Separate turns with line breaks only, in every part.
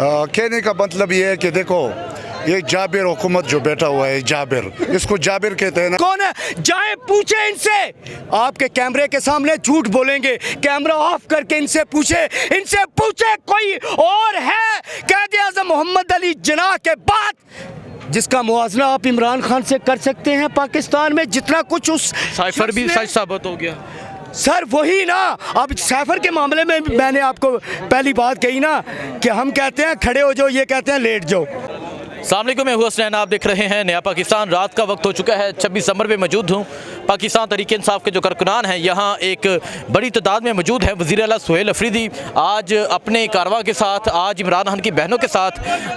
कहने का मतलब ये है कि देखो ये जाबिर हुकूमत जो बैठा हुआ है, जाबिर, इसको जाबिर कहते हैं ना।
कौन है? जाए पूछे इनसे। आपके कैमरे के सामने झूठ बोलेंगे, कैमरा ऑफ करके इनसे पूछे कोई और है कायदे आज़म मोहम्मद अली जिन्नाह के बाद जिसका मुआवजा आप इमरान खान से कर सकते हैं पाकिस्तान में, जितना कुछ उस
साइफर भी सच साबित हो गया।
सर वही ना, अब सैफर के मामले में मैंने आपको पहली बात कही ना कि हम कहते हैं खड़े हो जाओ, ये कहते हैं लेट जाओ।
अस्सलाम वालेकुम, मैं हूं हसनैन, आप देख रहे हैं नया पाकिस्तान। रात का वक्त हो चुका है, 26 दिसंबर में मौजूद हूं। पाकिस्तान तहरीक इंसाफ के जो कारकुनान हैं यहाँ एक बड़ी तादाद में मौजूद हैं। वज़ीर आला सुहेल अफरीदी आज अपने कारवां के साथ, आज इमरान खान की बहनों के साथ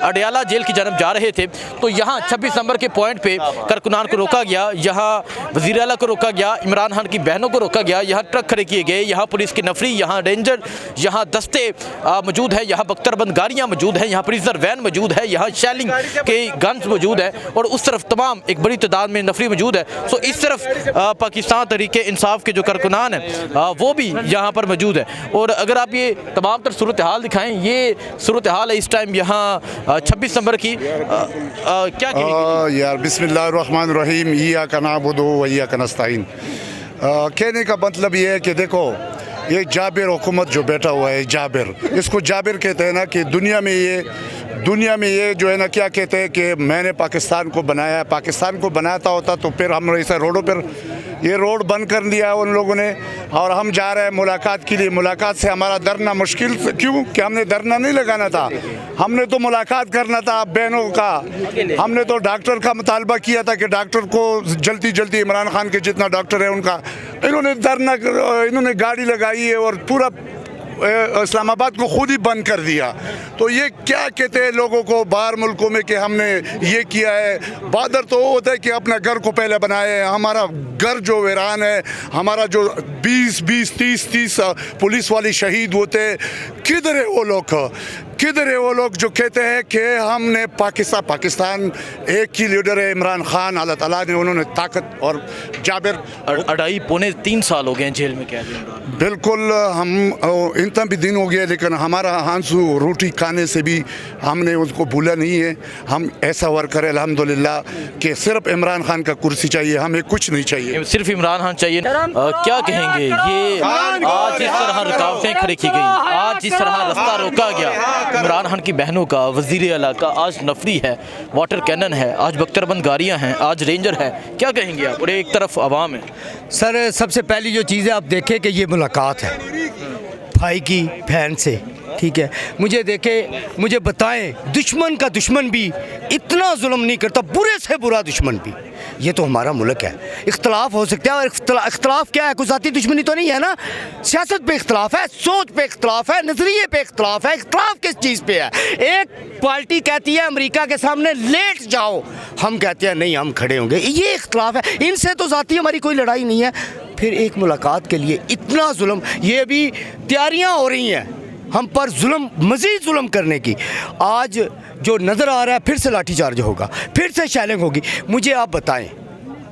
अडयाला जेल की जानब जा रहे थे। तो यहाँ 26 दिसंबर के पॉइंट पे कारकुनान को रोका गया, यहाँ वज़ीर आला को रोका गया, इमरान खान की बहनों को रोका गया, यहाँ ट्रक खड़े किए गए, यहाँ पुलिस की नफरी, यहाँ रेंजर, यहाँ दस्ते मौजूद है, यहाँ बख्तरबंद गाड़ियाँ मौजूद हैं, यहाँ प्रिजनर वैन मौजूद है, यहाँ शेलिंग के गन्स मौजूद है और उस तरफ तमाम एक बड़ी तादाद में नफरी मौजूद है। सो इस तरफ पाकिस्तान तहरीक इंसाफ के जो कारकुनान हैं वो भी यहाँ पर मौजूद है। और अगर आप ये तमाम तर सूरत हाल दिखाएं, ये सूरत हाल है इस टाइम यहाँ 26 दिसंबर की। क्या कहेंगे
यार बिस्मिल्लाहिर्रहमानिर्रहीम, इय्याका नअबुदु व इय्याका नस्तईन। कहने का मतलब ये है कि देखो ये जाबिर हुकूमत जो बैठा हुआ है, जाबिर, इसको जाबिर कहते हैं ना कि दुनिया में ये जो है ना क्या कहते हैं कि मैंने पाकिस्तान को बनाया, पाकिस्तान को बनाता होता तो फिर हम ऐसे रोडों पर ये रोड बंद कर दिया उन लोगों ने और हम जा रहे हैं मुलाकात के लिए। मुलाकात से हमारा डरना मुश्किल क्यों कि हमने डरना नहीं लगाना था, हमने तो मुलाकात करना था बहनों का। हमने तो डॉक्टर का मुतालबा किया था कि डॉक्टर को जल्दी इमरान खान के जितना डॉक्टर है उनका, इन्होंने गाड़ी लगाई है और पूरा इस्लामाबाद को खुद ही बंद कर दिया। तो ये क्या कहते हैं लोगों को बाहर मुल्कों में कि हमने ये किया है। बहादुर तो वो होता है कि अपना घर को पहले बनाए। हमारा घर जो वीरान है, हमारा जो 20-30 पुलिस वाली शहीद होते, किधर है वो लोग जो कहते हैं कि हमने पाकिस्तान एक ही लीडर है इमरान खान, अल्लाह ताला ने उन्होंने ताकत। और जाबिर
2.5-3 साल हो गए हैं जेल में कैद।
बिल्कुल, हम इतना भी दिन हो गया लेकिन हमारा आंसू रोटी खाने से भी हमने उसको भूला नहीं है। हम ऐसा वर्कर है अल्हम्दुलिल्लाह कि सिर्फ इमरान खान का कुर्सी चाहिए, हमें कुछ नहीं चाहिए,
सिर्फ इमरान खान चाहिए। क्या कहेंगे ये आज जिस तरह रुकावटें खड़ी की गई, आज जिस तरह रास्ता रोका गया इमरान खान की बहनों का, वज़ीर आला का, आज नफरी है, वाटर कैनन है, आज बख्तरबंद गाड़ियाँ हैं, आज रेंजर है, क्या कहेंगे आप? और एक तरफ आवाम है।
सर सबसे पहली जो चीज़ है आप देखें कि ये मुलाकात है भाई की बहन से, ठीक है। मुझे बताएं, दुश्मन का दुश्मन भी इतना जुल्म नहीं करता, बुरे से बुरा दुश्मन भी। ये तो हमारा मुल्क है, इख्तलाफ हो सकता है और इख्तलाफ क्या है, कोई ज़ाती दुश्मनी तो नहीं है ना। सियासत पे इख्तलाफ है, सोच पे इख्तलाफ है, नज़रिए पे इख्तलाफ है। इख्तलाफ किस चीज़ पे है? एक पार्टी कहती है अमेरिका के सामने लेट जाओ, हम कहते हैं नहीं हम खड़े होंगे, ये इख्तलाफ है। इनसे तो ज़ाती हमारी कोई लड़ाई नहीं है। फिर एक मुलाकात के लिए इतना जुल्म, ये भी तैयारियाँ हो रही हैं हम पर जुल्म, मज़ीद जुल्म करने की। आज जो नज़र आ रहा है फिर से लाठीचार्ज होगा, फिर से शैलिंग होगी। मुझे आप बताएं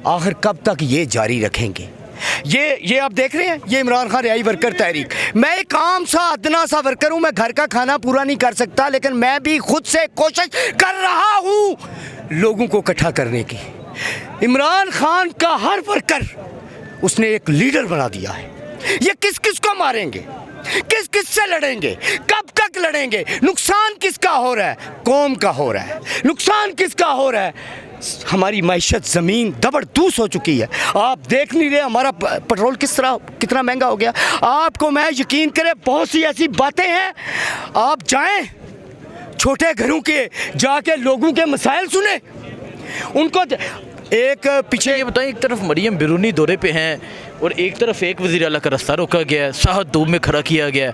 आखिर कब तक ये जारी रखेंगे? ये आप देख रहे हैं, ये इमरान खान रिहाई वर्कर तहरीक। मैं एक आम सा अदना सा वर्कर हूँ, मैं घर का खाना पूरा नहीं कर सकता, लेकिन मैं भी खुद से कोशिश कर रहा हूँ लोगों को इकट्ठा करने की। इमरान खान का हर वर्कर उसने एक लीडर बना दिया है। ये किस को मारेंगे, किस से लड़ेंगे, कब तक लड़ेंगे? नुकसान किसका हो रहा है? कौम का हो रहा है। नुकसान किसका हो रहा है? हमारी मईशत ज़मीन दबरदूस हो चुकी है। आप देख नहीं रहे हमारा पेट्रोल कितना महंगा हो गया। आपको मैं यकीन करें बहुत सी ऐसी बातें हैं, आप जाएं छोटे घरों के जाके लोगों के मसाइल सुने, उनको एक पीछे
ये बताएं, एक तरफ मरियम बिरूनी दौरे पे हैं और एक तरफ एक वज़ीर आला का रास्ता रोका गया है, साहत धूप में खड़ा किया गया है,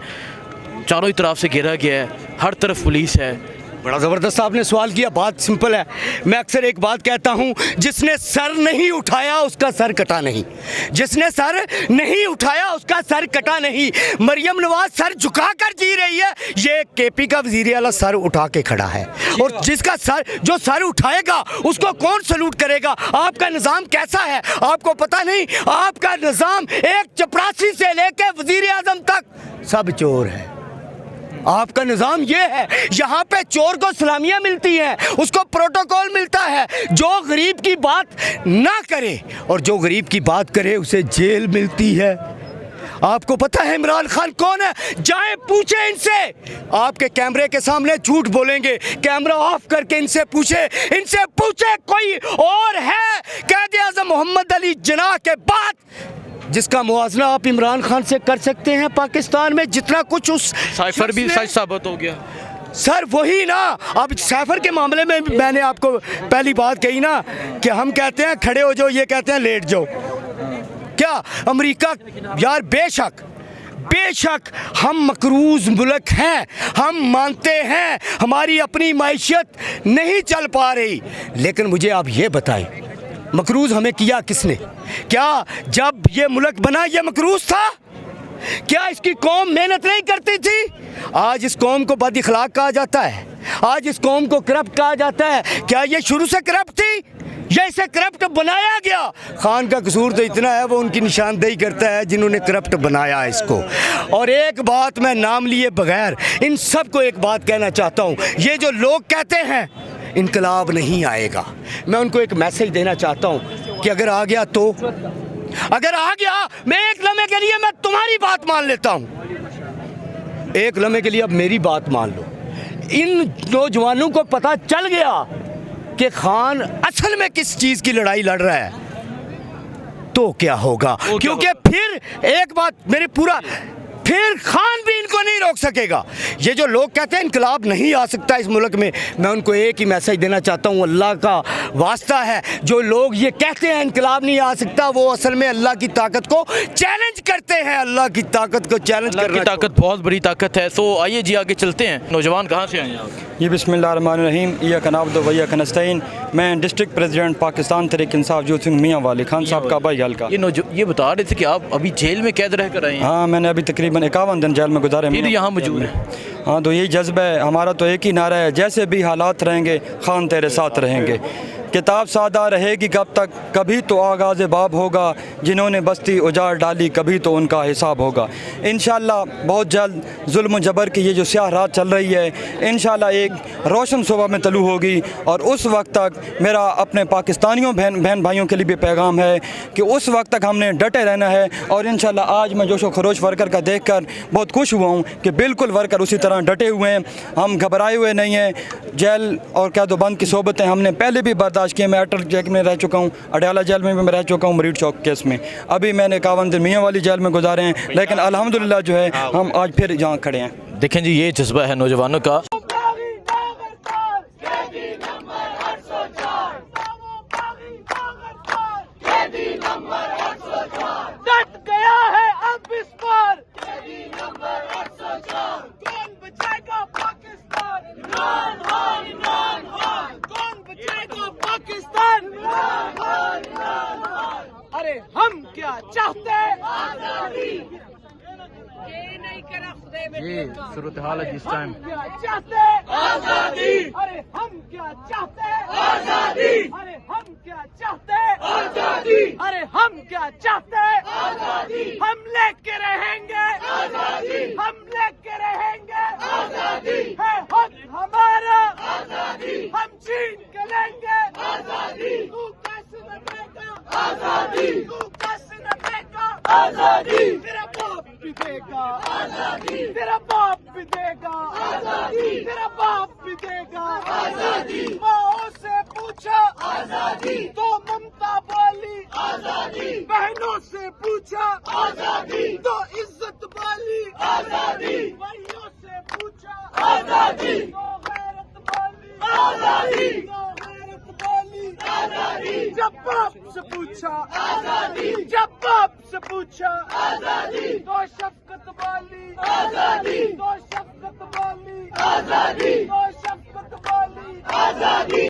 चारों तरफ से घेरा गया है, हर तरफ पुलिस है।
बड़ा ज़बरदस्त आपने सवाल किया। बात सिंपल है, मैं अक्सर एक बात कहता हूँ, जिसने सर नहीं उठाया उसका सर कटा नहीं, जिसने सर नहीं उठाया उसका सर कटा नहीं। मरियम नवाज सर झुका कर जी रही है, ये केपी का वज़ीर आला सर उठा के खड़ा है, और जिसका जो सर उठाएगा उसको कौन सलूट करेगा? आपका निज़ाम कैसा है आपको पता नहीं। आपका निज़ाम एक चपरासी से लेकर वज़ीर आज़म तक सब चोर है। आपका निज़ाम ये है, यहाँ पे चोर को सलामियाँ मिलती हैं, उसको प्रोटोकॉल मिलता है, जो गरीब की बात ना करे और जो गरीब की बात करे उसे जेल मिलती है। आपको पता है इमरान खान कौन है? जाए पूछे इनसे, आपके कैमरे के सामने झूठ बोलेंगे, कैमरा ऑफ करके इनसे पूछे कोई और है कैद आज़म मोहम्मद अली जिन्नाह के बाद जिसका मुआवजा आप इमरान खान से कर सकते हैं पाकिस्तान में, जितना कुछ उस
साइफर भी सच साबित हो गया।
सर वही ना, अब सैफर के मामले में मैंने आपको पहली बात कही ना कि हम कहते हैं खड़े हो जाओ, ये कहते हैं लेट जाओ। क्या अमेरिका यार, बेशक हम मकरूज मुल्क हैं, हम मानते हैं हमारी अपनी माइशत नहीं चल पा रही, लेकिन मुझे आप ये बताएं मकरूज हमें किया किसने? क्या जब ये मुल्क बना ये मकरूज था? क्या इसकी कौम मेहनत नहीं करती थी? आज इस कौम को बद इखलाक कहा जाता है, आज इस कौम को करप्ट कहा जाता है। क्या ये शुरू से करप्ट थी या इसे करप्ट बनाया गया? खान का कसूर तो इतना है वो उनकी निशानदेही करता है जिन्होंने करप्ट बनाया इसको। और एक बात मैं नाम लिए बगैर इन सब को एक बात कहना चाहता हूँ, ये जो लोग कहते हैं इनकलाब नहीं आएगा, मैं उनको एक मैसेज देना चाहता हूँ कि अगर आ गया तो, अगर आ गया मैं एक लम्हे के लिए मैं तुम्हारी बात मान लेता हूँ, एक लम्हे के लिए अब मेरी बात मान लो। इन नौजवानों को पता चल गया कि खान असल में किस चीज़ की लड़ाई लड़ रहा है, तो क्या होगा? क्योंकि फिर एक बात मेरी पूरा, फिर खान भी इनको नहीं रोक सकेगा। ये जो लोग कहते हैं इनकलाब नहीं आ सकता इस मुल्क में, मैं उनको एक ही मैसेज देना चाहता हूँ, अल्लाह का वास्ता है, जो लोग ये कहते हैं इनकलाब नहीं आ सकता वो असल में अल्लाह की ताकत को चैलेंज करते हैं, अल्लाह की ताकत को चैलेंज करना।
ताकत बहुत बड़ी ताकत है। सो आइए जी आगे चलते हैं। नौजवान कहाँ से आए हैं आप?
ये बिस्मिल्लाहिर्रहमानिर्रहीम, इय्याका नअबुदु व इय्याका नस्तईन। मैं डिस्ट्रिक्ट प्रेसिडेंट पाकिस्तान तहरीक इंसाफ जो सिंह मियाँ वाली खान साहब का भाई हल्का।
ये बता रहे थे कि आप अभी जेल में कैद रह कर आए हैं।
हाँ, मैंने अभी तकरीबन 51 दिन जेल में गुजारे।
फिर यहाँ मौजूद है।
हाँ, तो यही जज्बा है हमारा, तो एक ही नारा है, जैसे भी हालात रहेंगे खान तेरे साथ रहेंगे। किताब सादा रहेगी कब तक, कभी तो आगाज़ बाब होगा, जिन्होंने बस्ती उजाड़ डाली कभी तो उनका हिसाब होगा। इंशाअल्लाह बहुत जल्द जुल्म जबर की ये जो स्याह रात चल रही है इंशाअल्लाह एक रोशन सुबह में तलू होगी, और उस वक्त तक मेरा अपने पाकिस्तानियों बहन भाइयों के लिए भी पैगाम है कि उस वक्त तक हमने डटे रहना है। और इंशाअल्लाह आज मैं जोशो खरोश वर्कर का देख कर बहुत खुश हुआ हूँ कि बिल्कुल वर्कर उसी तरह डटे हुए हैं, हम घबराए हुए नहीं हैं। जेल और क्या दो बंद की सोबतें हमने पहले भी बर्दाश्त किए। मैं अटल जेल में रह चुका हूँ, अडयाला जेल में भी मैं रह चुका हूँ, मरीड चौक केस में। अभी मैंने 51 दिन मियाँ वाली जेल में गुजारे हैं, लेकिन अल्हम्दुलिल्लाह जो है हम आज फिर यहाँ खड़े हैं।
देखें जी, ये जज्बा है नौजवानों का।
अरे हम क्या चाहते आजादी, ये नहीं करा खुदा
सूरत हाल है जिस टाइम
चाहते आजादी, अरे हम क्या चाहते आजादी, अरे हम क्या चाहते आजादी, अरे हम क्या चाहते आजादी, हम लेके रहेंगे आजादी, हम लेके रहेंगे आजादी, है हक हमारा आजादी, हम छीन के लेंगे आजादी, तू कैसे लड़ेगा आजादी, तू कैसे लड़ेगा आजादी, तेरा बाप भी देगा आजादी, तेरा बाप भी देगा आजादी, तेरा बाप भी देगा आजादी, माओ से पूछा आजादी तो ममता बोली आजादी, बहनों से पूछा आजादी तो इज्जत बोली आजादी, भाइयों से पूछा आजादी तो गैरत बोली आजादी, तो गैरत बोली आजादी, जब बाप से पूछा आजादी, जब बाप से पूछा आजादी तो शफकत बोली आजादी, तो शफकत बोली आजादी, तो शफकत बोली आजादी।